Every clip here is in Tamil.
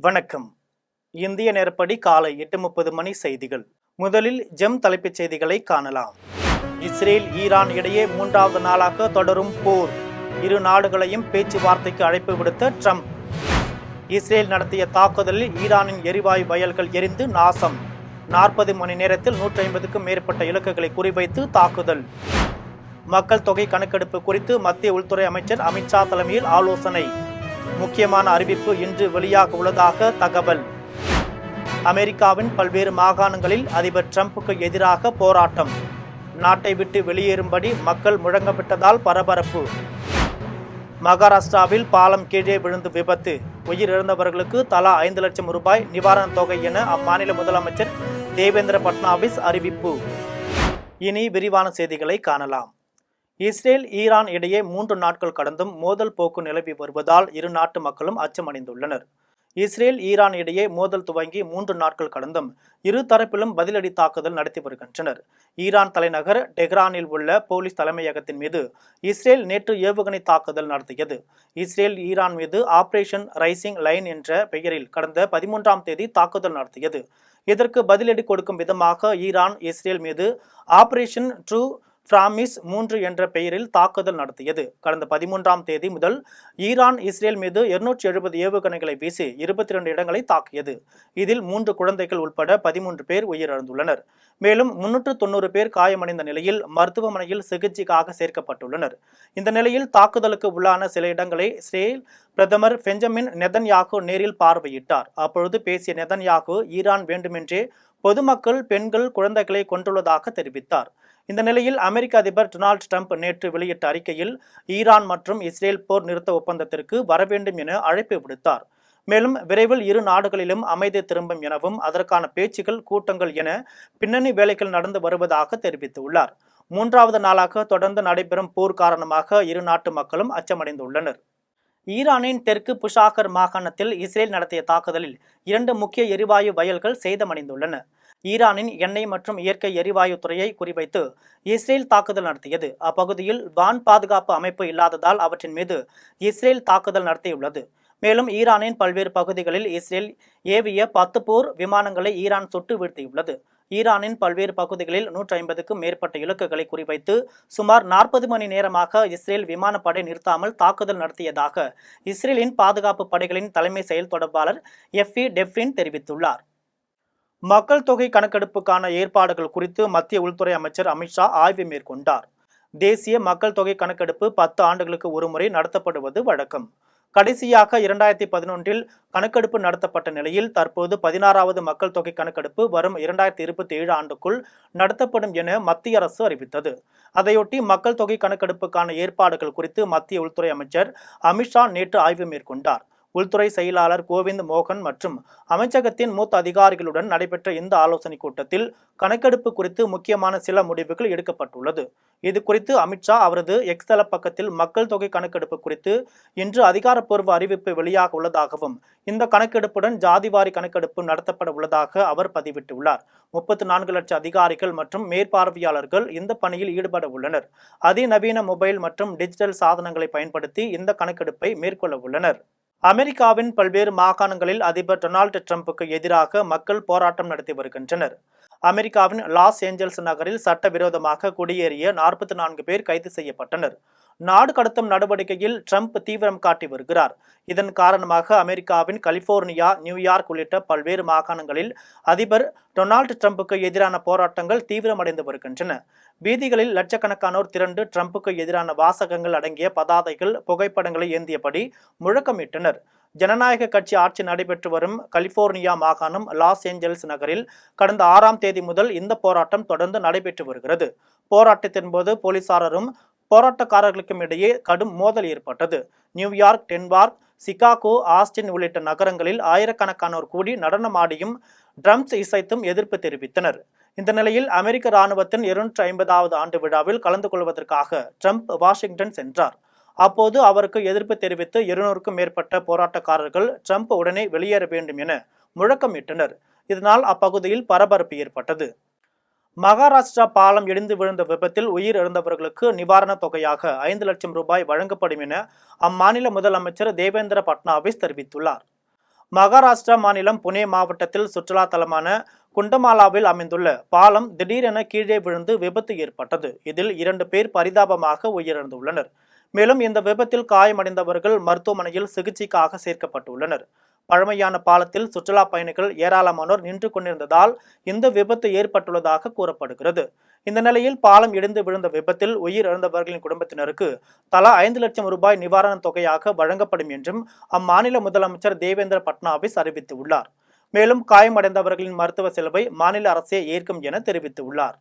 வணக்கம். இந்திய நேரப்படி காலை 8:30 மணி செய்திகள். முதலில் ஜெம் தலைப்புச் செய்திகளை காணலாம். இஸ்ரேல் ஈரான் இடையே 3வது நாளாக தொடரும் போர். இரு நாடுகளையும் பேச்சுவார்த்தைக்கு அழைப்பு விடுத்த ட்ரம்ப். இஸ்ரேல் நடத்திய தாக்குதலில் ஈரானின் எரிவாயு வயல்கள் எரிந்து நாசம். 40 மணி நேரத்தில் 150க்கும் மேற்பட்ட இலக்குகளை குறிவைத்து தாக்குதல். மக்கள் தொகை கணக்கெடுப்பு குறித்து மத்திய உள்துறை அமைச்சர் அமித்ஷா தலைமையில் ஆலோசனை. முக்கியமான அறிவிப்பு இன்று வெளியாக உள்ளதாக தகவல். அமெரிக்காவின் பல்வேறு மாகாணங்களில் அதிபர் டிரம்புக்கு எதிராக போராட்டம். நாட்டை விட்டு வெளியேறும்படி மக்கள் முழங்கப்பட்டதால் பரபரப்பு. மகாராஷ்டிராவில் பாலம் கீழே விழுந்து விபத்து. உயிரிழந்தவர்களுக்கு தலா 5 லட்சம் ரூபாய் நிவாரணத் தொகை என அம்மாநில முதலமைச்சர் தேவேந்திர பட்னாவிஸ் அறிவிப்பு. இனி விரிவான செய்திகளை காணலாம். இஸ்ரேல் ஈரான் இடையே 3 நாட்கள் கடந்தும் மோதல் போக்கு நிலவி வருவதால் இரு நாட்டு மக்களும் அச்சமடைந்துள்ளனர். இஸ்ரேல் ஈரான் இடையே மோதல் துவங்கி 3 நாட்கள் கடந்தும் இரு தரப்பிலும் பதிலடி தாக்குதல் நடத்தி வருகின்றனர். ஈரான் தலைநகர் டெஹ்ரானில் உள்ள போலீஸ் தலைமையகத்தின் மீது இஸ்ரேல் நேற்று ஏவுகணை தாக்குதல் நடத்தியது. இஸ்ரேல் ஈரான் மீது ஆபரேஷன் ரைசிங் லைன் என்ற பெயரில் கடந்த 13ஆம் தேதி தாக்குதல் நடத்தியது. இதற்கு பதிலடி கொடுக்கும் விதமாக ஈரான் இஸ்ரேல் மீது ஆபரேஷன் ட்ரூ பிராமிஸ் 3 என்ற பெயரில் தாக்குதல் நடத்தியது. கடந்த 13ஆம் தேதி முதல் ஈரான் இஸ்ரேல் மீது 270 ஏவுகணைகளை வீசி 22 இடங்களை தாக்கியது. இதில் 3 குழந்தைகள் உட்பட 13 பேர் உயிரிழந்துள்ளனர். மேலும் 390 பேர் காயமடைந்த நிலையில் மருத்துவமனையில் சிகிச்சைக்காக சேர்க்கப்பட்டுள்ளனர். இந்த நிலையில் தாக்குதலுக்கு உள்ளான சில இடங்களை இஸ்ரேல் பிரதமர் பெஞ்சமின் நெதன்யாகு நேரில் பார்வையிட்டார். அப்பொழுது பேசிய நெதன்யாகு ஈரான் வேண்டுமென்றே பொதுமக்கள், பெண்கள், குழந்தைகளை கொண்டுள்ளதாக தெரிவித்தார். இந்த நிலையில் அமெரிக்க அதிபர் டொனால்டு ட்ரம்ப் நேற்று வெளியிட்ட அறிக்கையில் ஈரான் மற்றும் இஸ்ரேல் போர் நிறுத்த ஒப்பந்தத்திற்கு வரவேண்டும் என அழைப்பு விடுத்தார். மேலும் விரைவில் இரு நாடுகளிலும் அமைதி திரும்பும் எனவும் அதற்கான பேச்சுகள், கூட்டங்கள் என பின்னணி வேலைகள் நடந்து வருவதாக தெரிவித்துள்ளார். 3வது நாளாக தொடர்ந்து நடைபெறும் போர் காரணமாக இரு நாட்டு மக்களும் அச்சமடைந்துள்ளனர். ஈரானின் தெற்கு புஷாகர் மாகாணத்தில் இஸ்ரேல் நடத்திய தாக்குதலில் 2 முக்கிய எரிவாயு வயல்கள் சேதமடைந்துள்ளன. ஈரானின் எண்ணெய் மற்றும் இயற்கை எரிவாயு துறையை குறிவைத்து இஸ்ரேல் தாக்குதல் நடத்தியது. அப்பகுதியில் வான் பாதுகாப்பு அமைப்பு இல்லாததால் அவற்றின் மீது இஸ்ரேல் தாக்குதல் நடத்தியுள்ளது. மேலும் ஈரானின் பல்வேறு பகுதிகளில் இஸ்ரேல் ஏவிய 10 போர் விமானங்களை ஈரான் சுட்டு வீழ்த்தியுள்ளது. ஈரானின் பல்வேறு பகுதிகளில் 150க்கும் மேற்பட்ட இலக்குகளை குறிவைத்து சுமார் 40 மணி நேரமாக இஸ்ரேல் விமானப்படை நிறுத்தாமல் தாக்குதல் நடத்தியதாக இஸ்ரேலின் பாதுகாப்பு படைகளின் தலைமை செயல் தொடர்பாளர் எஃபி டெஃப்ரின் தெரிவித்துள்ளார். மக்கள் தொகை கணக்கெடுப்புக்கான ஏற்பாடுகள் குறித்து மத்திய உள்துறை அமைச்சர் அமித்ஷா ஆய்வு மேற்கொண்டார். தேசிய மக்கள் தொகை கணக்கெடுப்பு 10 ஆண்டுகளுக்கு ஒருமுறை நடத்தப்படுவது வழக்கம். கடைசியாக 2011இல் கணக்கெடுப்பு நடத்தப்பட்ட நிலையில் தற்போது 16வது மக்கள் தொகை கணக்கெடுப்பு வரும் 2027 ஆண்டுக்குள் நடத்தப்படும் என மத்திய அரசு அறிவித்தது. அதையொட்டி மக்கள் தொகை கணக்கெடுப்புக்கான ஏற்பாடுகள் குறித்து மத்திய உள்துறை அமைச்சர் அமித்ஷா நேற்று ஆய்வு மேற்கொண்டார். உள்துறை செயலாளர் கோவிந்த் மோகன் மற்றும் அமைச்சகத்தின் மூத்த அதிகாரிகளுடன் நடைபெற்ற இந்த ஆலோசனை கூட்டத்தில் கணக்கெடுப்பு குறித்து முக்கியமான சில முடிவுகள் எடுக்கப்பட்டுள்ளது. இது குறித்து அமித்ஷா அவரது எக்ஸ் தள பக்கத்தில் மக்கள் தொகை கணக்கெடுப்பு குறித்து இன்று அதிகாரப்பூர்வ அறிவிப்பு வெளியாக உள்ளதாகவும் இந்த கணக்கெடுப்புடன் ஜாதிவாரி கணக்கெடுப்பு நடத்தப்பட உள்ளதாக அவர் பதிவிட்டுள்ளார். 34 லட்சம் அதிகாரிகள் மற்றும் மேற்பார்வையாளர்கள் இந்த பணியில் ஈடுபட உள்ளனர். அதிநவீன மொபைல் மற்றும் டிஜிட்டல் சாதனங்களை பயன்படுத்தி இந்த கணக்கெடுப்பை மேற்கொள்ள உள்ளனர். அமெரிக்காவின் பல்வேறு மாகாணங்களில் அதிபர் டொனால்டு ட்ரம்புக்கு எதிராக மக்கள் போராட்டம் நடத்தி வருகின்றனர். அமெரிக்காவின் லாஸ் ஏஞ்சல்ஸ் நகரில் சட்டவிரோதமாக குடியேறிய 44 பேர் கைது செய்யப்பட்டனர். நாடு கடத்தும் நடவடிக்கையில் ட்ரம்ப் தீவிரம் காட்டி வருகிறார். இதன் காரணமாக அமெரிக்காவின் கலிபோர்னியா, நியூயார்க் உள்ளிட்ட பல்வேறு மாகாணங்களில் அதிபர் டொனால்டு ட்ரம்புக்கு எதிரான போராட்டங்கள் தீவிரமடைந்து வருகின்றன. வீதிகளில் லட்சக்கணக்கானோர் திரண்டு ட்ரம்புக்கு எதிரான வாசகங்கள் அடங்கிய பதாதைகள், புகைப்படங்களை ஏந்தியபடி முழக்கமிட்டனர். ஜனநாயக கட்சி ஆட்சி நடைபெற்று வரும் கலிபோர்னியா மாகாணம் லாஸ் ஏஞ்சல்ஸ் நகரில் கடந்த 6ஆம் தேதி முதல் இந்த போராட்டம் தொடர்ந்து நடைபெற்று வருகிறது. போராட்டத்தின் போது போலீசாரும் போராட்டக்காரர்களுக்கும் இடையே கடும் மோதல் ஏற்பட்டது. நியூயார்க், டென்வார்க், சிகாகோ, ஆஸ்டின் உள்ளிட்ட நகரங்களில் ஆயிரக்கணக்கானோர் கூடி நடனமாடியும் ட்ரம்ஸ் இசைத்தும் எதிர்ப்பு தெரிவித்தனர். இந்த நிலையில் அமெரிக்க இராணுவத்தின் 250வது ஆண்டு விழாவில் கலந்து கொள்வதற்காக ட்ரம்ப் வாஷிங்டன் சென்றார். அப்போது அவருக்கு எதிர்ப்பு தெரிவித்து 200க்கும் மேற்பட்ட போராட்டக்காரர்கள் ட்ரம்ப் உடனே வெளியேற வேண்டும் என முழக்கமிட்டனர். இதனால் அப்பகுதியில் பரபரப்பு ஏற்பட்டது. மகாராஷ்டிரா பாலம் இடிந்து விழுந்த விபத்தில் உயிரிழந்தவர்களுக்கு நிவாரணத் தொகையாக 5 லட்சம் ரூபாய் வழங்கப்படும் என அம்மாநில முதலமைச்சர் தேவேந்திர பட்னாவிஸ் தெரிவித்துள்ளார். மகாராஷ்டிரா மாநிலம் புனே மாவட்டத்தில் சுற்றுலா தலமான குண்டமாலாவில் அமைந்துள்ள பாலம் திடீரென கீழே விழுந்து விபத்து ஏற்பட்டது. இதில் 2 பேர் பரிதாபமாக உயிரிழந்துள்ளனர். மேலும் இந்த விபத்தில் காயமடைந்தவர்கள் மருத்துவமனையில் சிகிச்சைக்காக சேர்க்கப்பட்டுள்ளனர். பழமையான பாலத்தில் சுற்றுலா பயணிகள் ஏராளமானோர் நின்று கொண்டிருந்ததால் இந்த விபத்து ஏற்பட்டுள்ளதாக கூறப்படுகிறது. இந்த நிலையில் பாலம் இடிந்து விழுந்த விபத்தில் உயிரிழந்தவர்களின் குடும்பத்தினருக்கு தலா 5 லட்சம் ரூபாய் நிவாரணத் தொகையாக வழங்கப்படும் என்றும் அம்மாநில முதலமைச்சர் தேவேந்திர பட்னாவிஸ் அறிவித்துள்ளார். மேலும் காயமடைந்தவர்களின் மருத்துவ செலவை மாநில அரசே ஏற்கும் என தெரிவித்துள்ளார்.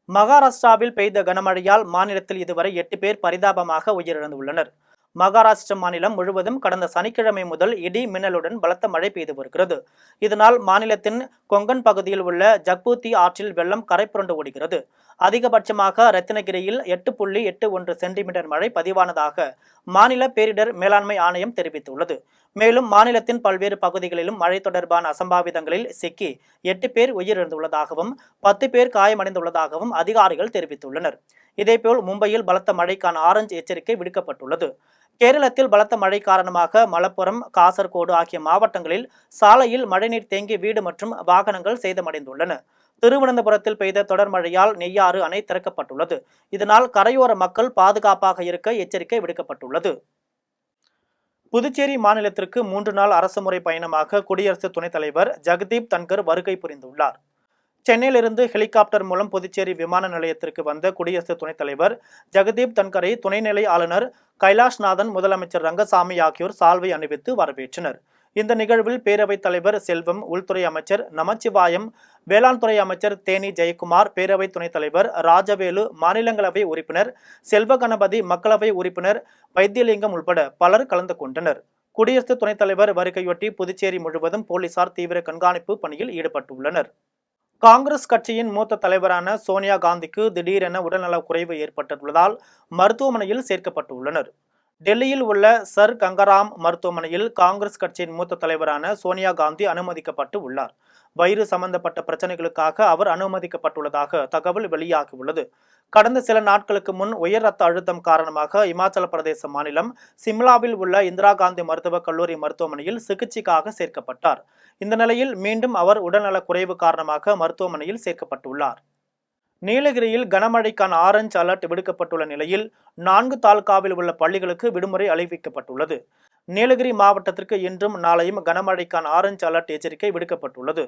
மகாராஷ்டிராவில் பெய்த கனமழையால் மாநிலத்தில் இதுவரை 8 பேர் பரிதாபமாக உயிரிழந்துள்ளனர். மகாராஷ்டிர மாநிலம் முழுவதும் கடந்த சனிக்கிழமை முதல் இடி மின்னலுடன் பலத்த மழை பெய்து வருகிறது. இதனால் மாநிலத்தின் கொங்கன் பகுதியில் உள்ள ஜக்பூத்தி ஆற்றில் வெள்ளம் கரை புரண்டு ஓடுகிறது. அதிகபட்சமாக ரத்தினகிரியில் 8.81 சென்டிமீட்டர் மழை பதிவானதாக மாநில பேரிடர் மேலாண்மை ஆணையம் தெரிவித்துள்ளது. மேலும் மாநிலத்தின் பல்வேறு பகுதிகளிலும் மழை தொடர்பான அசம்பாவிதங்களில் சிக்கி 8 பேர் உயிரிழந்துள்ளதாகவும் 10 பேர் காயமடைந்துள்ளதாகவும் அதிகாரிகள் தெரிவித்துள்ளனர். இதேபோல் மும்பையில் பலத்த மழைக்கான ஆரஞ்சு எச்சரிக்கை விடுக்கப்பட்டுள்ளது. கேரளத்தில் பலத்த மழை காரணமாக மலப்புரம், காசர்கோடு ஆகிய மாவட்டங்களில் சாலையில் மழைநீர் தேங்கி வீடு மற்றும் வாகனங்கள் சேதமடைந்துள்ளன. திருவனந்தபுரத்தில் பெய்த தொடர் மழையால் நெய்யாறு அணை திறக்கப்பட்டுள்ளது. இதனால் கரையோர மக்கள் பாதுகாப்பாக இருக்க எச்சரிக்கை விடுக்கப்பட்டுள்ளது. புதுச்சேரி மாநிலத்திற்கு 3 நாள் அரசுமுறை பயணமாக குடியரசு துணைத் தலைவர் ஜெகதீப் தன்கர் வருகை புரிந்துள்ளார். சென்னையிலிருந்து ஹெலிகாப்டர் மூலம் புதுச்சேரி விமான நிலையத்திற்கு வந்த குடியரசு துணைத் தலைவர் ஜெகதீப் தன்கரை துணைநிலை ஆளுநர் கைலாஷ்நாதன், முதலமைச்சர் ரங்கசாமி ஆகியோர் சால்வை அணிவித்து வரவேற்றனர். இந்த நிகழ்வில் பேரவைத் தலைவர் செல்வம், உள்துறை அமைச்சர் நமச்சிவாயம், வேளாண் துறை அமைச்சர் தேனி ஜெயக்குமார், பேரவை துணைத் தலைவர் ராஜவேலு, மாநிலங்களவை உறுப்பினர் செல்வ கணபதி, மக்களவை உறுப்பினர் வைத்தியலிங்கம் உள்பட பலர் கலந்து கொண்டனர். குடியரசு துணைத் தலைவர் வருகையொட்டி புதுச்சேரி முழுவதும் போலீசார் தீவிர கண்காணிப்பு பணியில் ஈடுபட்டுள்ளனர். காங்கிரஸ் கட்சியின் மூத்த தலைவரான சோனியா காந்திக்கு திடீரென உடல்நலக் குறைவு ஏற்பட்டுள்ளதால் மருத்துவமனையில் சேர்க்கப்பட்டுள்ளனர். டெல்லியில் உள்ள சர் கங்கராம் மருத்துவமனையில் காங்கிரஸ் கட்சியின் மூத்த தலைவரான சோனியா காந்தி அனுமதிக்கப்பட்டு உள்ளார். வயிறு சம்பந்தப்பட்ட பிரச்சனைகளுக்காக அவர் அனுமதிக்கப்பட்டுள்ளதாக தகவல் வெளியாகியுள்ளது. கடந்த சில நாட்களுக்கு முன் உயர் ரத்த அழுத்தம் காரணமாக இமாச்சல பிரதேச மாநிலம் சிம்லாவில் உள்ள இந்திரா காந்தி மருத்துவக் கல்லூரி மருத்துவமனையில் சிகிச்சைக்காக சேர்க்கப்பட்டார். இந்த நிலையில் மீண்டும் அவர் உடல்நலக் குறைவு காரணமாக மருத்துவமனையில் சேர்க்கப்பட்டுள்ளார். நீலகிரியில் கனமழைக்கான ஆரஞ்சு அலர்ட் விடுக்கப்பட்டுள்ள நிலையில் 4 தாலுகாவில் உள்ள பள்ளிகளுக்கு விடுமுறை அறிவிக்கப்பட்டுள்ளது. நீலகிரி மாவட்டத்திற்கு இன்றும் நாளையும் கனமழைக்கான ஆரஞ்சு அலர்ட் எச்சரிக்கை விடுக்கப்பட்டுள்ளது.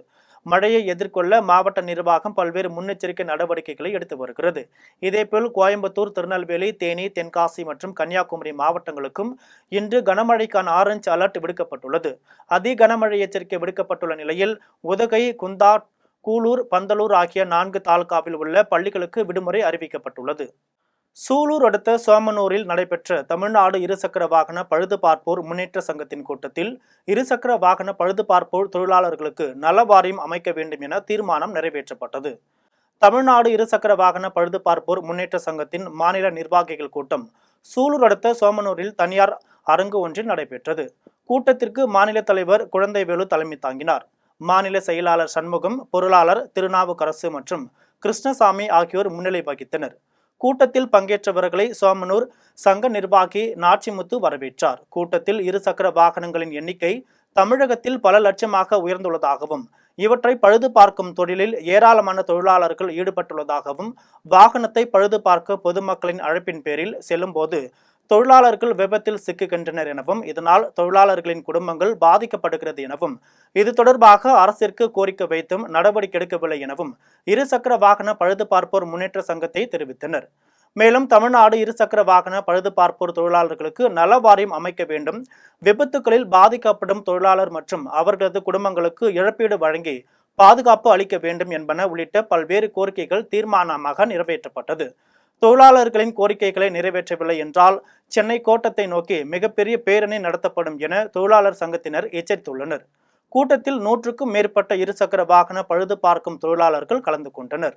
மழையை எதிர்கொள்ள மாவட்ட நிர்வாகம் பல்வேறு முன்னெச்சரிக்கை நடவடிக்கைகளை எடுத்து வருகிறது. இதேபோல் கோயம்புத்தூர், திருநெல்வேலி, தேனி, தென்காசி மற்றும் கன்னியாகுமரி மாவட்டங்களுக்கும் இன்று கனமழைக்கான ஆரஞ்சு அலர்ட் விடுக்கப்பட்டுள்ளது. அதி கனமழை எச்சரிக்கை விடுக்கப்பட்டுள்ள நிலையில் உதகை, குந்தா, கூலூர், பந்தலூர் ஆகிய 4 தாலுகாவில் உள்ள பள்ளிகளுக்கு விடுமுறை அறிவிக்கப்பட்டுள்ளது. சூலூர் அடுத்த சோமனூரில் நடைபெற்ற தமிழ்நாடு இருசக்கர வாகன பழுது பார்ப்போர் முன்னேற்ற சங்கத்தின் கூட்டத்தில் இருசக்கர வாகன பழுது பார்ப்போர் தொழிலாளர்களுக்கு நல வாரியம் அமைக்க வேண்டும் என தீர்மானம் நிறைவேற்றப்பட்டது. தமிழ்நாடு இருசக்கர வாகன பழுது பார்ப்போர் முன்னேற்ற சங்கத்தின் மாநில நிர்வாகிகள் கூட்டம் சூலூர் அடுத்த சோமனூரில் தனியார் அரங்கு ஒன்றில் நடைபெற்றது. கூட்டத்திற்கு மாநில தலைவர் குழந்தைவேலு தலைமை தாங்கினார். மாநில செயலாளர் சண்முகம், பொருளாளர் திருநாவுக்கரசு மற்றும் கிருஷ்ணசாமி ஆகியோர் முன்னிலை வகித்தனர். கூட்டத்தில் பங்கேற்றவர்களை சோமனூர் சங்க நிர்வாகி நாச்சிமுத்து வரவேற்றார். கூட்டத்தில் இருசக்கர வாகனங்களின் எண்ணிக்கை தமிழகத்தில் பல லட்சமாக உயர்ந்துள்ளதாகவும் இவற்றை பழுது பார்க்கும் தொழிலில் ஏராளமான தொழிலாளர்கள் ஈடுபட்டுள்ளதாகவும் வாகனத்தை பழுது பார்க்க பொதுமக்களின் அழைப்பின் பேரில் செல்லும் போது தொழிலாளர்கள் விபத்தில் சிக்குகின்றனர் எனவும் இதனால் தொழிலாளர்களின் குடும்பங்கள் பாதிக்கப்படுகிறது எனவும் இது தொடர்பாக அரசிற்கு கோரிக்கை வைத்தும் நடவடிக்கை எடுக்கவில்லை எனவும் இருசக்கர வாகன பழுது பார்ப்போர் முன்னேற்ற சங்கத்தை தெரிவித்தனர். மேலும் தமிழ்நாடு இருசக்கர வாகன பழுது பார்ப்போர் தொழிலாளர்களுக்கு நல வாரியம் அமைக்க வேண்டும், விபத்துகளில் பாதிக்கப்படும் தொழிலாளர் மற்றும் அவர்களது குடும்பங்களுக்கு இழப்பீடு வழங்கி பாதுகாப்பு அளிக்க வேண்டும் என்பன உள்ளிட்ட பல்வேறு கோரிக்கைகள் தீர்மானமாக நிறைவேற்றப்பட்டது. தொழிலாளர்களின் கோரிக்கைகளை நிறைவேற்றவில்லை என்றால் சென்னை கோட்டத்தை நோக்கி மிகப்பெரிய பேரணி நடத்தப்படும் என தொழிலாளர் சங்கத்தினர் எச்சரித்துள்ளனர். கூட்டத்தில் 100க்கும் மேற்பட்ட இருசக்கர வாகன பழுது பார்க்கும் தொழிலாளர்கள் கலந்து கொண்டனர்.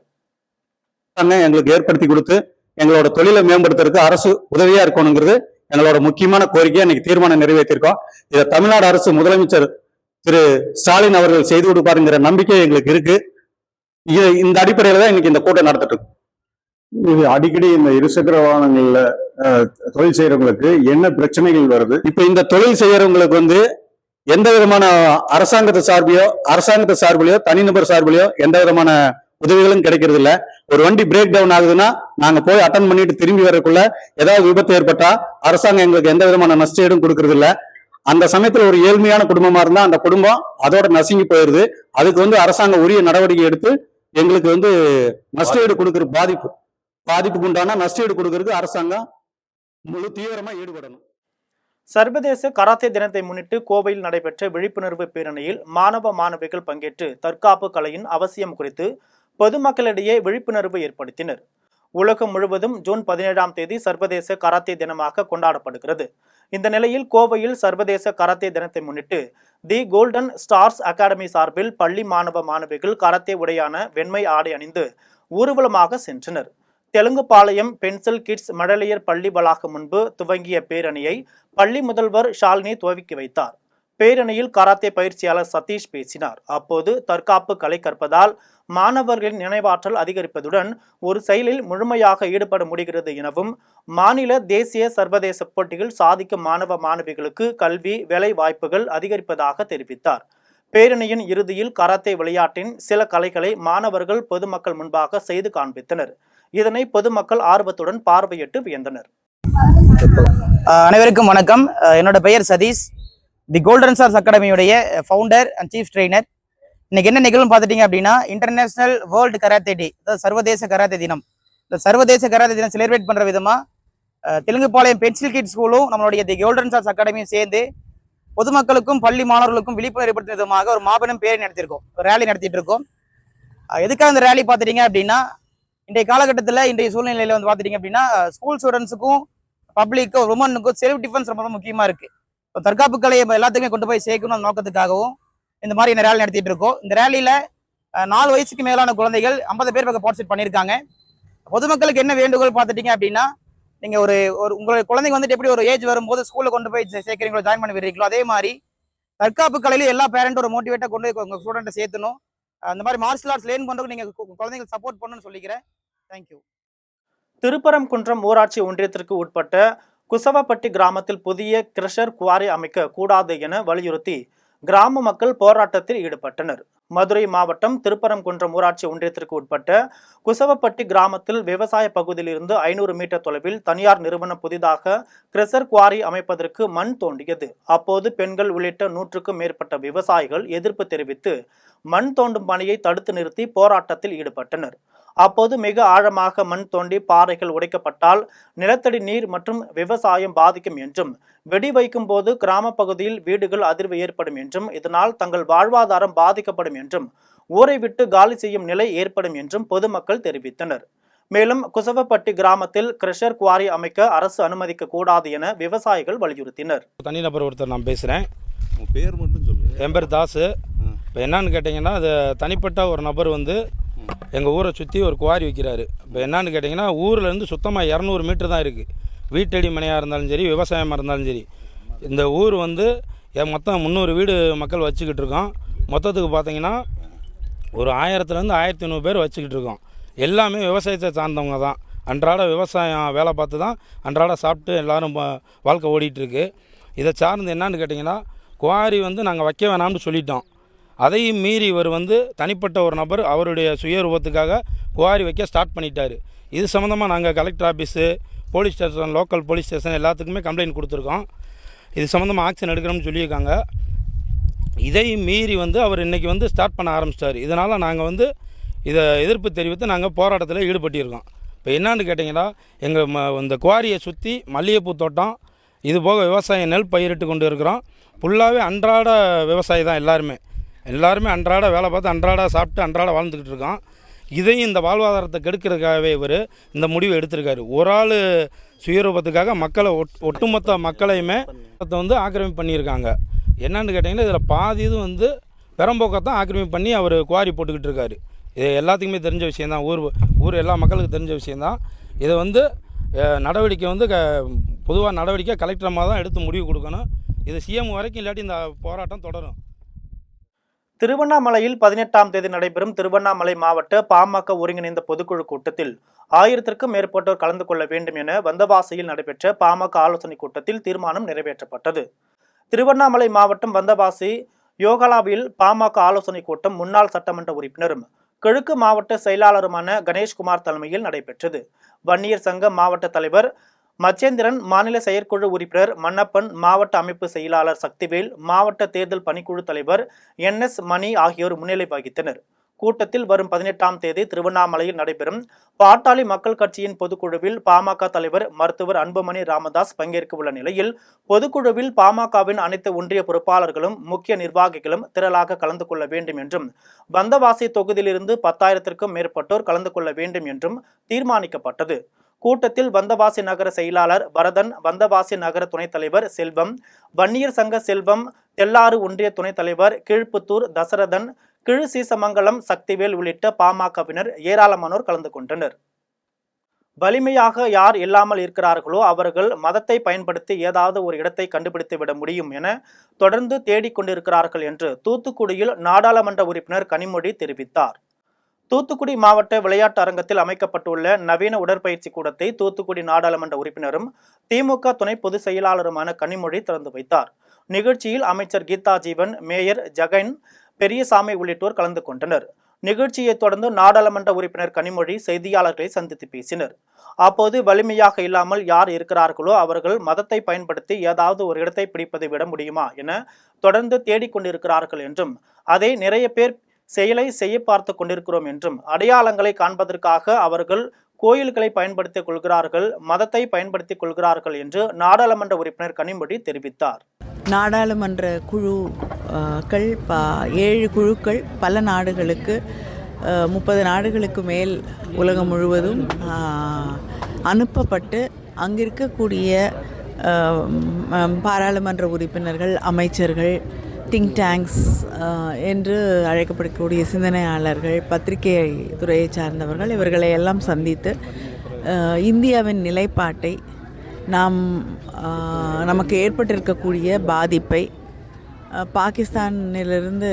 எங்களுக்கு ஏற்படுத்தி கொடுத்து எங்களோட தொழிலை மேம்படுத்துறதுக்கு அரசு உதவியா இருக்கணுங்கிறது எங்களோட முக்கியமான கோரிக்கையை இன்னைக்கு தீர்மானம் நிறைவேற்றிருக்கோம். இதை தமிழ்நாடு அரசு முதலமைச்சர் திரு ஸ்டாலின் அவர்கள் செய்து கொடுப்பாருங்கிற நம்பிக்கை எங்களுக்கு இருக்கு. இந்த அடிப்படையில தான் இன்னைக்கு இந்த கூட்டம் நடத்திட்டு இருக்கு. இது அடிக்கடி இந்த இருசக்கர வாகனங்கள்ல தொழில் செய்யறவங்களுக்கு என்ன பிரச்சனைகள் வருது? இப்ப இந்த தொழில் செய்யறவங்களுக்கு எந்த விதமான அரசாங்கத்தை சார்பிலையோ தனிநபர் சார்பிலையோ எந்த விதமான உதவிகளும் கிடைக்கிறது இல்ல. ஒரு வண்டி பிரேக் டவுன் ஆகுதுன்னா நாங்க போய் அட்டன் பண்ணிட்டு திரும்பி வரக்குள்ள ஏதாவது விபத்து ஏற்பட்டா அரசாங்கம் எங்களுக்கு எந்த விதமான நஷ்ட ஈடும் கொடுக்கறது இல்ல. அந்த சமயத்துல ஒரு ஏழ்மையான குடும்பமா இருந்தா அந்த குடும்பம் அதோட நசுங்கி போயிருது. அதுக்கு அரசாங்கம் உரிய நடவடிக்கை எடுத்து எங்களுக்கு நஷ்ட ஈடு கொடுக்கிற பாதிப்புக்கு உண்டான நஷ்ட ஈடு கொடுக்கறதுக்கு அரசாங்கம் முழு தீவிரமா ஈடுபடணும். சர்வதேச கராத்தே தினத்தை முன்னிட்டு கோவையில் நடைபெற்ற விழிப்புணர்வு பேரணியில் மாணவ மாணவிகள் பங்கேற்று தற்காப்பு கலையின் அவசியம் குறித்து பொதுமக்களிடையே விழிப்புணர்வு ஏற்படுத்தினர். உலகம் முழுவதும் ஜூன் 17ஆம் தேதி சர்வதேச கராத்தே தினமாக கொண்டாடப்படுகிறது. இந்த நிலையில் கோவையில் சர்வதேச கராத்தே தினத்தை முன்னிட்டு தி கோல்டன் ஸ்டார்ஸ் அகாடமி சார்பில் பள்ளி மாணவ மாணவிகள் கராத்தே உடையான வெண்மை ஆடை அணிந்து ஊர்வலமாக சென்றனர். தெலுங்குபாளையம் பென்சில் கிட்ஸ் மழலையர் பள்ளி வளாகம் முன்பு துவங்கிய பேரணியை பள்ளி முதல்வர் ஷாலினி துவக்கி வைத்தார். பேரணியில் கராத்தே பயிற்சியாளர் சதீஷ் பேசினார். அப்போது தற்காப்பு கலை கற்பதால் மாணவர்களின் நினைவாற்றல் அதிகரிப்பதுடன் ஒரு செயலில் முழுமையாக ஈடுபட முடிகிறது எனவும், மாநில தேசிய சர்வதேச போட்டிகள் சாதிக்கும் மாணவ மாணவிகளுக்கு கல்வி வேலை வாய்ப்புகள் அதிகரிப்பதாக தெரிவித்தார். பேரணியின் இறுதியில் கராத்தே விளையாட்டின் சில கலைகளை மாணவர்கள் பொதுமக்கள் முன்பாக செய்து காண்பித்தனர். இதனை பொதுமக்கள் ஆர்வத்துடன் பார்வையிட்டு வியந்தனர். அனைவருக்கும் வணக்கம். என்னோட பெயர் சதீஷ், தி கோல்டன் ஸ்டார்ஸ் அகாடமியுடைய ஃபவுண்டர் அண்ட் சீஃப் ட்ரெயினர். இன்னைக்கு என்ன நிகழ்வு பார்த்துட்டீங்க அப்படின்னா, இன்டர்நேஷனல் வேர்ல்டு கராத்தே டே, அதாவது சர்வதேச கராத்தே தினம். இந்த சர்வதேச கராத்தே தினம் செலிப்ரேட் பண்ற விதமா தெலுங்குபாளையம் பென்சில் கிட் ஸ்கூலும் நம்மளுடைய தி கோல்டன் ஸ்டார்ஸ் அகாடமியும் சேர்ந்து பொதுமக்களுக்கும் பள்ளி மாணவர்களுக்கும் விழிப்புணர்வு ஏற்படுத்தும் விதமாக ஒரு மாபெரும் பேரணி நடத்தியிருக்கோம், ஒரு ரேலி நடத்திட்டு இருக்கோம். எதுக்காக இந்த ரேலி பார்த்துட்டீங்க அப்படின்னா, இன்றைய காலகட்டத்தில் இன்றைய சூழ்நிலையில பார்த்துட்டீங்க அப்படின்னா ஸ்கூல் ஸ்டூடெண்ட்ஸுக்கும் பப்ளிக்கும் உமனுக்கும் செல்ஃப் டிஃபென்ஸ் ரொம்ப முக்கியமா இருக்கு. தற்காப்பு கலையை எல்லாத்துக்குமே கொண்டு போய் சேர்க்கணும் அந்த நோக்கத்துக்காகவும் இந்த மாதிரி இந்த ரேலி நடத்திட்டு இருக்கோம். இந்த ரேலியில 4 வயசுக்கு மேலான குழந்தைகள் 50 பேர் பக்கம் பார்ட்டிசிபேட் பண்ணியிருக்காங்க. பொதுமக்களுக்கு என்ன வேண்டுகோள் பார்த்துட்டீங்க அப்படின்னா, நீங்க ஒரு உங்களுடைய குழந்தைங்க எப்படி ஒரு ஏஜ் வரும்போது ஸ்கூல்ல கொண்டு போய் சேர்க்கிறீங்களோ, ஜாயின் பண்ணி விடுறீங்களோ, அதே மாதிரி தற்காப்பு கலையில எல்லா பேரண்ட்டும் ஒரு மோட்டிவேட்டா கொண்டு போய் உங்க ஸ்டூடெண்ட்டை சேர்த்தணும். அந்த மாதிரி மார்ஷல் ஆர்ட்ஸ் லேர்ன் பண்றதுக்கு நீங்க குழந்தைங்களுக்கு சப்போர்ட் பண்ணணும்னு சொல்லிக்கிறேன். தேங்க்யூ. திருப்பரங்குன்றம் ஊராட்சி ஒன்றியத்திற்கு உட்பட்ட குசவப்பட்டி கிராமத்தில் புதிய கிரஷர் குவாரி அமைக்க கூடாது என வலியுறுத்தி கிராம மக்கள் போராட்டத்தில் ஈடுபட்டனர். மதுரை மாவட்டம் திருப்பரங்குன்றம் ஊராட்சி ஒன்றியத்திற்கு உட்பட்ட குசவப்பட்டி கிராமத்தில் விவசாய பகுதியிலிருந்து 500 மீட்டர் தொலைவில் தனியார் நிறுவனம் புதிதாக கிரஷர் குவாரி அமைப்பதற்கு மண் தோண்டியது. அப்போது பெண்கள் உள்ளிட்ட 100க்கும் மேற்பட்ட விவசாயிகள் எதிர்ப்பு தெரிவித்து மண் தோண்டும் பணியை தடுத்து நிறுத்தி போராட்டத்தில் ஈடுபட்டனர். அப்போது மிக ஆழமாக மண் தோண்டி பாறைகள் உடைக்கப்பட்டால் நிலத்தடி நீர் மற்றும் விவசாயம் பாதிக்கும் என்றும், வெடி வைக்கும் போது கிராம பகுதியில் வீடுகள் அதிர்வு ஏற்படும் என்றும், இதனால் தங்கள் வாழ்வாதாரம் பாதிக்கப்படும் என்றும், ஊரை விட்டு காலி செய்யும் நிலை ஏற்படும் என்றும் பொதுமக்கள் தெரிவித்தனர். மேலும் குசவப்பட்டி கிராமத்தில் கிரஷர் குவாரி அமைக்க அரசு அனுமதிக்க கூடாது என விவசாயிகள் வலியுறுத்தினர். தனிநபர் ஒருத்தர் நான் பேசுகிறேன். உங்கள் பேர் மட்டும் சொல்லுங்கள். என் பேர் தாஸு. இப்போ என்னன்னு கேட்டிங்கன்னா, அது தனிப்பட்ட ஒரு நபர் எங்கள் ஊரை சுற்றி ஒரு குவாரி வைக்கிறாரு. இப்போ என்னன்னு கேட்டிங்கன்னா, ஊர்லேருந்து சுத்தமாக 200 மீட்டர் தான் இருக்குது. வீட்டடி மனையாக இருந்தாலும் சரி, விவசாயமாக இருந்தாலும் சரி. இந்த ஊர் மொத்தம் 300 வீடு மக்கள் வச்சுக்கிட்டு இருக்கோம். மொத்தத்துக்கு பார்த்திங்கன்னா ஒரு 1000-1500 பேர் வச்சுக்கிட்டு இருக்கோம். எல்லாமே விவசாயத்தை சார்ந்தவங்க தான். அன்றாட விவசாயம் வேலை பார்த்து தான் அன்றாட சாப்பிட்டு எல்லோரும் வாழ்க்கை ஓடிட்டுருக்கு. இதை சார்ந்து என்னன்னு கேட்டிங்கன்னா, குவாரி நாங்கள் வைக்க வேணாம்னு சொல்லிட்டோம். அதையும் மீறி இவர் தனிப்பட்ட ஒரு நபர் அவருடைய சுயரூபத்துக்காக குவாரி வைக்க ஸ்டார்ட் பண்ணிட்டார். இது சம்மந்தமாக நாங்கள் collector office, police station, local police station எல்லாத்துக்குமே கம்ப்ளைண்ட் கொடுத்துருக்கோம். இது சம்மந்தமாக ஆக்ஷன் எடுக்கிறோம்னு சொல்லியிருக்காங்க. இதையும் மீறி அவர் இன்றைக்கி ஸ்டார்ட் பண்ண ஆரம்பிச்சிட்டார். இதனால் நாங்கள் இதை எதிர்ப்பு தெரிவித்து நாங்கள் போராட்டத்தில் ஈடுபட்டிருக்கோம். இப்போ என்னான்னு கேட்டிங்கன்னா, எங்கள் இந்த குவாரியை சுற்றி மல்லிகைப்பூ தோட்டம், இது போக விவசாயம் நெல் பயிரிட்டு கொண்டு இருக்கிறோம். ஃபுல்லாகவே அன்றாட விவசாயி தான் எல்லாருமே அன்றாட வேலை பார்த்து அன்றாட சாப்பிட்டு அன்றாட வாழ்ந்துக்கிட்டு இருக்கோம். இதையும் இந்த வாழ்வாதாரத்தை கெடுக்கிறதுக்காகவே இவர் இந்த முடிவை எடுத்திருக்காரு. ஒரு ஆள் சுயரூபத்துக்காக மக்களை ஒட்டுமொத்த மக்களையுமே ஆக்கிரமிப்பு பண்ணியிருக்காங்க. என்னன்னு கேட்டிங்கன்னா, இதில் பாதி இது பெரம்போக்கத்தான் ஆக்கிரமிப்பு பண்ணி அவர் குவாரி போட்டுக்கிட்டு இருக்காரு. இது எல்லாத்துக்குமே தெரிஞ்ச விஷயந்தான், ஊர் எல்லா மக்களுக்கு தெரிஞ்ச விஷயந்தான். இதை நடவடிக்கை பொதுவாக நடவடிக்கை கலெக்டரமாக தான் எடுத்து முடிவு கொடுக்கணும். இது சிஎம் வரைக்கும் இல்லாட்டி இந்த போராட்டம் தொடரும். திருவண்ணாமலையில் 18ஆம் தேதி நடைபெறும் திருவண்ணாமலை மாவட்ட பாமக ஒருங்கிணைந்த பொதுக்குழு கூட்டத்தில் 1000க்கும் மேற்பட்டோர் கலந்து கொள்ள வேண்டும் என வந்தவாசியில் நடைபெற்ற பாமக ஆலோசனை கூட்டத்தில் தீர்மானம் நிறைவேற்றப்பட்டது. திருவண்ணாமலை மாவட்டம் வந்தவாசி யோகலாவில் பாமக ஆலோசனை கூட்டம் முன்னாள் சட்டமன்ற உறுப்பினரும் கிழக்கு மாவட்ட செயலாளருமான கணேஷ்குமார் தலைமையில் நடைபெற்றது. வன்னியர் சங்க மாவட்ட தலைவர் மச்சேந்திரன், மாநில செயற்குழு உறுப்பினர் மன்னப்பன், மாவட்ட அமைப்பு செயலாளர் சக்திவேல், மாவட்ட தேர்தல் பணிக்குழு தலைவர் NS மணி ஆகியோர் முன்னிலை வகித்தனர். கூட்டத்தில் வரும் 18ஆம் தேதி திருவண்ணாமலையில் நடைபெறும் பாட்டாளி மக்கள் கட்சியின் பொதுக்குழுவில் பாமக தலைவர் மருத்துவர் அன்புமணி ராமதாஸ் பங்கேற்க உள்ள நிலையில் பொதுக்குழுவில் பாமகவின் அனைத்து ஒன்றிய பொறுப்பாளர்களும் முக்கிய நிர்வாகிகளும் திரளாக கலந்து கொள்ள வேண்டும் என்றும் வந்தவாசி தொகுதியிலிருந்து 10,000க்கும் மேற்பட்டோர் கலந்து கொள்ள வேண்டும் என்றும் தீர்மானிக்கப்பட்டது. கூட்டத்தில் வந்தவாசி நகர செயலாளர் பரதன், வந்தவாசி நகர துணைத் தலைவர் செல்வம், வன்னியர் சங்க செல்வம், தெல்லாறு ஒன்றிய துணைத் தலைவர் கீழ்ப்புத்தூர் தசரதன், கீழ்சீசமங்கலம் சக்திவேல் உள்ளிட்ட பாமகவினர் ஏராளமானோர் கலந்து கொண்டனர். வலிமையாக யார் இல்லாமல் இருக்கிறார்களோ அவர்கள் மதத்தை பயன்படுத்தி ஏதாவது ஒரு இடத்தை கண்டுபிடித்து விட முடியும் என தொடர்ந்து தேடிக்கொண்டிருக்கிறார்கள் என்று தூத்துக்குடியில் நாடாளுமன்ற உறுப்பினர் கனிமொழி தெரிவித்தார். தூத்துக்குடி மாவட்ட விளையாட்டு அரங்கத்தில் அமைக்கப்பட்டுள்ள நவீன உடற்பயிற்சி கூடத்தை தூத்துக்குடி நாடாளுமன்ற உறுப்பினரும் திமுக துணை பொதுச் செயலாளருமான கனிமொழி திறந்து வைத்தார். நிகழ்ச்சியில் அமைச்சர் கீதா ஜீவன், மேயர் ஜெகன் பெரியசாமி உள்ளிட்டோர் கலந்து கொண்டனர். நிகழ்ச்சியை தொடர்ந்து நாடாளுமன்ற உறுப்பினர் கனிமொழி செய்தியாளர்களை சந்தித்து பேசினர். அப்போது வலிமையாக இல்லாமல் யார் இருக்கிறார்களோ அவர்கள் மதத்தை பயன்படுத்தி ஏதாவது ஒரு இடத்தை பிடிப்பதை விட முடியுமா என தொடர்ந்து தேடிக்கொண்டிருக்கிறார்கள் என்றும் அதை நிறைய பேர் செயலை செய்ய பார்த்து கொண்டிருக்கிறோம் என்றும் அடையாளங்களை காண்பதற்காக அவர்கள் கோயில்களை பயன்படுத்திக் கொள்கிறார்கள், மதத்தை பயன்படுத்திக் கொள்கிறார்கள் என்று நாடாளுமன்ற உறுப்பினர் கனிமொழி தெரிவித்தார். நாடாளுமன்ற குழுக்கள் 7 குழுக்கள் பல நாடுகளுக்கு 30 நாடுகளுக்கு மேல் உலகம் முழுவதும் அனுப்பப்பட்டு அங்கிருக்கக்கூடிய பாராளுமன்ற உறுப்பினர்கள், அமைச்சர்கள், திங்க் டேங்க்ஸ் என்று அழைக்கப்படக்கூடிய சிந்தனையாளர்கள், பத்திரிகை துறையை சார்ந்தவர்கள் இவர்களை எல்லாம் சந்தித்து இந்தியாவின் நிலைப்பாட்டை, நமக்கு ஏற்பட்டிருக்கக்கூடிய பாதிப்பை, பாகிஸ்தானிலிருந்து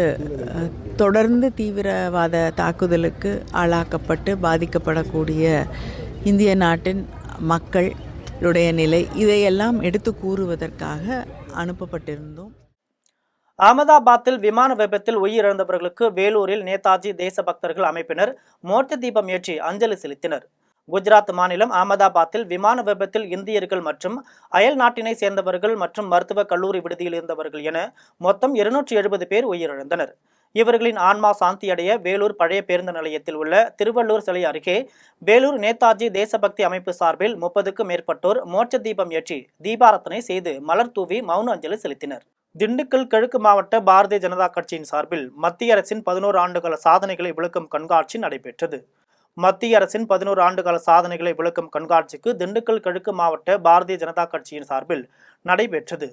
தொடர்ந்து தீவிரவாத தாக்குதலுக்கு ஆளாக்கப்பட்டு பாதிக்கப்படக்கூடிய இந்திய நாட்டின் மக்களுடைய நிலை, இதையெல்லாம் எடுத்து கூறுவதற்காக அனுப்பப்பட்டிருந்தோம். அகமதாபாத்தில் விமான விபத்தில் உயிரிழந்தவர்களுக்கு வேலூரில் நேதாஜி தேசபக்தர்கள் அமைப்பினர் மோர்த்தி தீபம் ஏற்றி அஞ்சலி செலுத்தினர். குஜராத் மாநிலம் அகமதாபாத்தில் விமான விபத்தில் இந்தியர்கள் மற்றும் அயல் நாட்டினை சேர்ந்தவர்கள் மற்றும் மருத்துவக் கல்லூரி விடுதியில் இருந்தவர்கள் என மொத்தம் 270 பேர் உயிரிழந்தனர். இவர்களின் ஆன்மா சாந்தியடைய வேலூர் பழைய பேருந்து நிலையத்தில் உள்ள திருவள்ளூர் சிலை அருகே வேலூர் நேதாஜி தேசபக்தி அமைப்பு சார்பில் 30க்கும் மேற்பட்டோர் மோட்ச தீபம் ஏற்றி தீபாராதனை செய்து மலர் தூவி மௌன அஞ்சலி செலுத்தினர். திண்டுக்கல் கிழக்கு மாவட்ட பாரதிய ஜனதா கட்சியின் சார்பில் மத்திய அரசின் 11 ஆண்டுகால சாதனைகளை விளக்கும் கண்காட்சி நடைபெற்றது. மத்திய அரசின் 11 ஆண்டுகால சாதனைகளை விளக்கும் கண்காட்சிக்கு திண்டுக்கல் கிழக்கு மாவட்ட பாரதிய ஜனதா கட்சியின் சார்பில் நடைபெற்றது.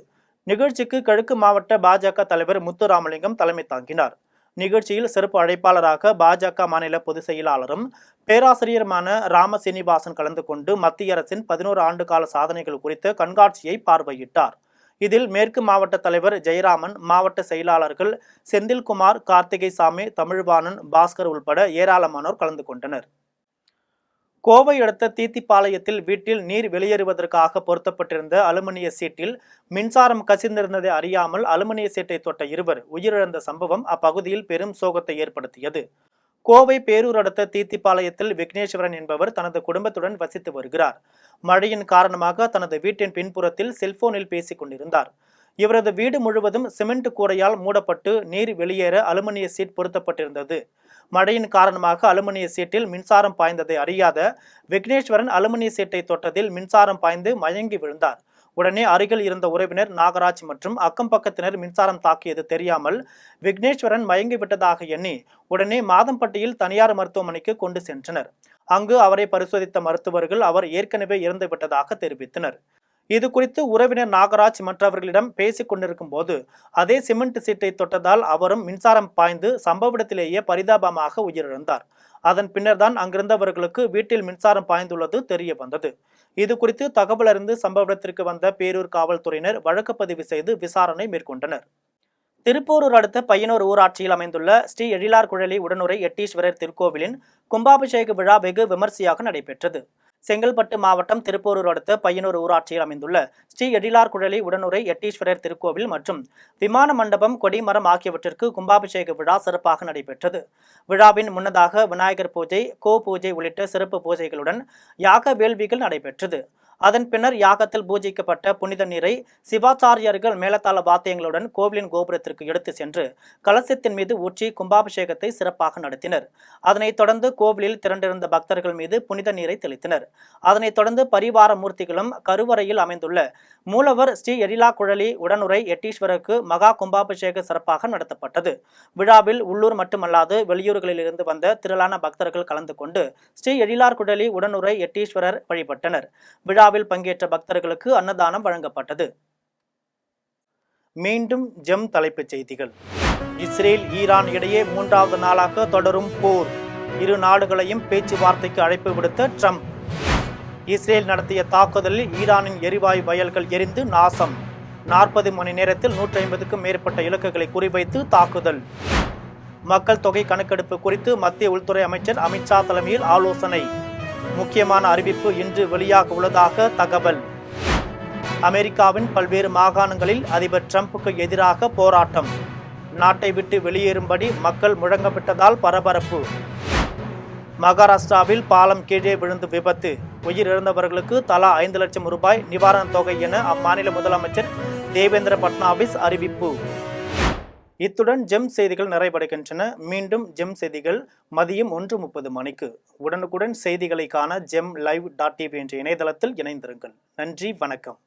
நிகழ்ச்சிக்கு கிழக்கு மாவட்ட பாஜக தலைவர் முத்துராமலிங்கம் தலைமை தாங்கினார். நிகழ்ச்சியில் சிறப்பு அழைப்பாளராக பாஜக மாநில பொதுச் செயலாளரும் பேராசிரியருமான ராம சீனிவாசன் கலந்து கொண்டு மத்திய அரசின் 11 ஆண்டுகால சாதனைகள் குறித்த கண்காட்சியை பார்வையிட்டார். இதில் மேற்கு மாவட்ட தலைவர் ஜெயராமன், மாவட்ட செயலாளர்கள் செந்தில்குமார், கார்த்திகைசாமி, தமிழ்வாணன், பாஸ்கர் உள்பட ஏராளமானோர் கலந்து கொண்டனர். கோவை அடுத்த தீத்திப்பாளையத்தில் வீட்டில் நீர் வெளியேறுவதற்காக பொருத்தப்பட்டிருந்த அலுமினிய சீட்டில் மின்சாரம் கசிந்திருந்ததை அறியாமல் அலுமினிய சீட்டை தொட்ட இருவர் உயிரிழந்த சம்பவம் அப்பகுதியில் பெரும் சோகத்தை ஏற்படுத்தியது. கோவை பேரூர் அடுத்த தீத்திப்பாளையத்தில் விக்னேஸ்வரன் என்பவர் தனது குடும்பத்துடன் வசித்து வருகிறார். மழையின் காரணமாக தனது வீட்டின் பின்புறத்தில் செல்போனில் பேசிக் கொண்டிருந்தார். இவரது வீடு முழுவதும் சிமெண்ட் கூரையால் மூடப்பட்டு நீர் வெளியேற அலுமினிய சீட் பொருத்தப்பட்டிருந்தது. மழையின் காரணமாக அலுமினிய சீட்டில் மின்சாரம் பாய்ந்ததை அறியாத விக்னேஸ்வரன் அலுமினிய சீட்டை தொட்டதில் மின்சாரம் பாய்ந்து மயங்கி விழுந்தார். உடனே அருகில் இருந்த உறவினர் நாகராஜ் மற்றும் அக்கம் பக்கத்தினர் மின்சாரம் தாக்கியது தெரியாமல் விக்னேஸ்வரன் மயங்கி விட்டதாக எண்ணி உடனே மாதம்பட்டியில் தனியார் மருத்துவமனைக்கு கொண்டு சென்றனர். அங்கு அவரை பரிசோதித்த மருத்துவர்கள் அவர் ஏற்கனவே இறந்து விட்டதாக தெரிவித்தனர். இது குறித்து உறவினர் நாகராஜ் மற்றவர்களிடம் பேசிக் கொண்டிருக்கும் போது அதே சிமெண்ட் சீட்டை தொட்டதால் அவரும் மின்சாரம் பாய்ந்து சம்பவ இடத்திலேயே பரிதாபமாக உயிரிழந்தார். அதன் பின்னர் தான் அங்கிருந்தவர்களுக்கு வீட்டில் மின்சாரம் பாய்ந்துள்ளது தெரிய வந்தது. இது குறித்து தகவல் அறிந்து சம்பவ இடத்திற்கு வந்த பேரூர் காவல்துறையினர் வழக்கு பதிவு செய்து விசாரணை மேற்கொண்டனர். திருப்போரூர் அடுத்த பையனூர் ஊராட்சியில் அமைந்துள்ள ஸ்ரீ எழிலார் குழலி உடனுறை எட்டீஸ்வரர் திருக்கோவிலின் கும்பாபிஷேக விழா வெகு விமர்சையாக நடைபெற்றது. செங்கல்பட்டு மாவட்டம் திருப்போரூர் அடுத்த பையனூர் ஊராட்சியில் அமைந்துள்ள ஸ்ரீ எழிலார் குழலி உடனுறை எட்டீஸ்வரர் திருக்கோவில் மற்றும் விமான மண்டபம், கொடிமரம் ஆகியவற்றிற்கு கும்பாபிஷேக விழா சிறப்பாக நடைபெற்றது. விழாவின் முன்னதாக விநாயகர் பூஜை, கோ பூஜை உள்ளிட்ட சிறப்பு பூஜைகளுடன் யாக வேள்விகள் நடைபெற்றது. அதன் பின்னர் யாகத்தில் பூஜிக்கப்பட்ட புனித நீரை சிவாச்சாரியர்கள் மேலத்தாள வாத்தியங்களுடன் கோவிலின் கோபுரத்திற்கு எடுத்து சென்று கலசத்தின் மீது ஊற்றி கும்பாபிஷேகத்தை சிறப்பாக நடத்தினர். அதனைத் தொடர்ந்து கோவிலில் திரண்டிருந்த பக்தர்கள் மீது புனித நீரை தெளித்தனர். அதனைத் தொடர்ந்து பரிவார மூர்த்திகளும் கருவறையில் அமைந்துள்ள மூலவர் ஸ்ரீ எழிலா குழலி உடனுறை எட்டீஸ்வரருக்கு மகா கும்பாபிஷேக சிறப்பாக நடத்தப்பட்டது. விழாவில் உள்ளூர் மட்டுமல்லாது வெளியூர்களிலிருந்து வந்த திரளான பக்தர்கள் கலந்து கொண்டு ஸ்ரீ எழிலார் குழலி உடனுறை எட்டீஸ்வரர் வழிபட்டனர். விழாவில் பங்கேற்ற பக்தர்களுக்கு அன்னதானம் வழங்கப்பட்டது. மீண்டும் ஜெம் தலைப்புச் செய்திகள். இஸ்ரேல், ஈரான் இடையே 3வது நாளாக தொடரும் போர். இரு நாடுகளையும் பேச்சுவார்த்தைக்கு அழைப்பு விடுத்த ட்ரம்ப். இஸ்ரேல் நடத்திய தாக்குதலில் ஈரானின் எரிவாயு வயல்கள் எரிந்து நாசம். 40 மணி நேரத்தில் 150க்கும் மேற்பட்ட இலக்குகளை குறிவைத்து தாக்குதல். மக்கள் தொகை கணக்கெடுப்பு குறித்து மத்திய உள்துறை அமைச்சர் அமித்ஷா தலைமையில் ஆலோசனை. முக்கியமான அறிவிப்பு இன்று வெளியாக உள்ளதாக தகவல். அமெரிக்காவின் பல்வேறு மாகாணங்களில் அதிபர் டிரம்புக்கு எதிராக போராட்டம். நாட்டை விட்டு வெளியேறும்படி மக்கள் முழங்கப்பட்டதால் பரபரப்பு. மகாராஷ்டிராவில் பாலம் கீழே விழுந்து விபத்து. உயிரிழந்தவர்களுக்கு தலா 5 லட்சம் ரூபாய் நிவாரணத் தொகை என அம்மாநில முதலமைச்சர் தேவேந்திர பட்னாவிஸ் அறிவிப்பு. இத்துடன் ஜெம் செய்திகள் நிறைவடைகின்றன. மீண்டும் ஜெம் செய்திகள் மதியம் 1:30 மணிக்கு. உடனுக்குடன் செய்திகளை காண GemLive.tv என்ற இணையதளத்தில் இணைந்திருங்கள். நன்றி, வணக்கம்.